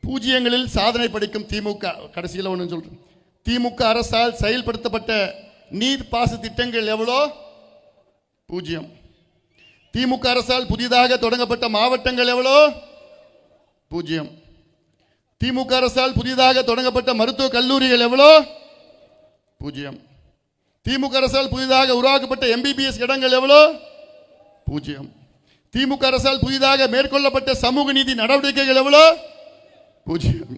பூஜ்ஜியங்களில் சாதனை படைக்கும் திமுக. கடைசியில் ஒன்று சொல்றேன். திமுக அரசால் செயல்படுத்தப்பட்ட நீர்ப்பாச திட்டங்கள் எவ்வளோ? பூஜ்ஜியம். திமுக அரசால் புதிதாக தொடங்கப்பட்ட மாவட்டங்கள் எவ்வளோ? பூஜ்ஜியம். திமுக அரசால் புதிதாக தொடங்கப்பட்ட மருத்துவ கல்லூரிகள் எவ்வளோ? பூஜ்ஜியம். திமுக அரசால் புதிதாக உருவாக்கப்பட்ட MBBS இடங்கள் எவ்வளோ? பூஜ்ஜியம். திமுக அரசால் புதிதாக மேற்கொள்ளப்பட்ட சமூக நீதி நடவடிக்கைகள் எவ்வளோ? பூஜ்ஜியம்.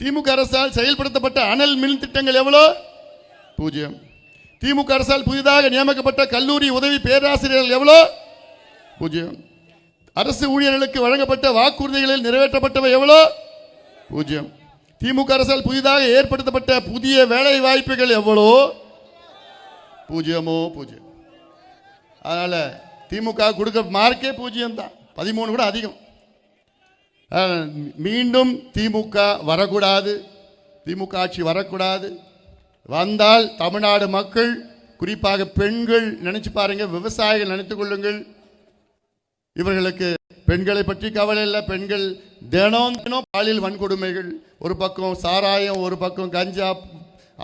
திமுக அரசால் செயல்படுத்தப்பட்ட அனல் மின் திட்டங்கள் எவ்வளோ? பூஜ்ஜியம். திமுக அரசால் புதிதாக நியமிக்கப்பட்ட கல்லூரி உதவி பேராசிரியர்கள் எவ்வளோ? பூஜ்ஜியம். அரசு ஊழியர்களுக்கு வழங்கப்பட்ட வாக்குறுதிகளில் நிறைவேற்றப்பட்டவை எவ்வளோ? பூஜ்ஜியம். திமுக அரசால் புதிதாக ஏற்படுத்தப்பட்ட புதிய வேலை வாய்ப்புகள் எவ்வளோ? பூஜ்ஜியமோ பூஜ்ஜியம். அதனால திமுக கொடுக்க மார்க்கே பூஜ்ஜியம் தான். 13 கூட அதிகம். மீண்டும் திமுக வரக்கூடாது, திமுக ஆட்சி வரக்கூடாது. வந்தால் தமிழ்நாடு மக்கள், குறிப்பாக பெண்கள் நினைச்சு பாருங்க, விவசாயிகள் நினைத்துக் கொள்ளுங்கள். இவர்களுக்கு பெண்களை பற்றி கவலை இல்லை. பெண்கள் தினம் தினம் பாலியல் வன்கொடுமைகள், ஒரு பக்கம் சாராயம், ஒரு பக்கம் கஞ்சா,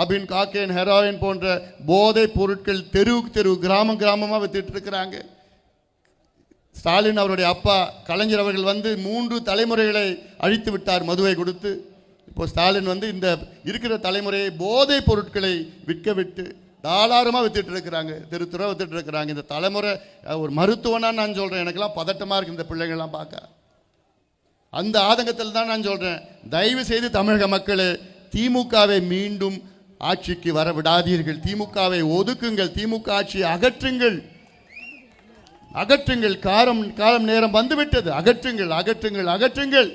அபின், காக்கேன், ஹெராயின் போன்ற போதை பொருட்கள் தெருவுக்கு தெருவு, கிராமம் கிராமமாக வித்துட்டு இருக்கிறாங்க. ஸ்டாலின் அவருடைய அப்பா கலைஞர் அவர்கள் 3 தலைமுறைகளை அழித்து விட்டார் மதுவை கொடுத்து. இப்போ ஸ்டாலின் இந்த இருக்கிற தலைமுறையை போதை பொருட்களை விற்க விட்டு தாராளமாக வித்துட்டு இருக்கிறாங்க, தெரு தெருவா வித்துட்டு இருக்கிறாங்க. இந்த தலைமுறை ஒரு மருத்துவனா நான் சொல்கிறேன், எனக்கெல்லாம் பதட்டமாக இருக்குது இந்த பிள்ளைங்கள்லாம் பார்க்க. அந்த ஆதங்கத்தில் தான் நான் சொல்கிறேன், தயவு செய்து தமிழக மக்களே, திமுகவை மீண்டும் ஆட்சிக்கு வர விடாதீர்கள். திமுகவை ஒதுக்குங்கள், திமுக ஆட்சியை அகற்றுங்கள், அகற்றுங்கள். காலம் நேரம் வந்துவிட்டது. அகற்றுங்கள், அகற்றுங்கள், அகற்றுங்கள்.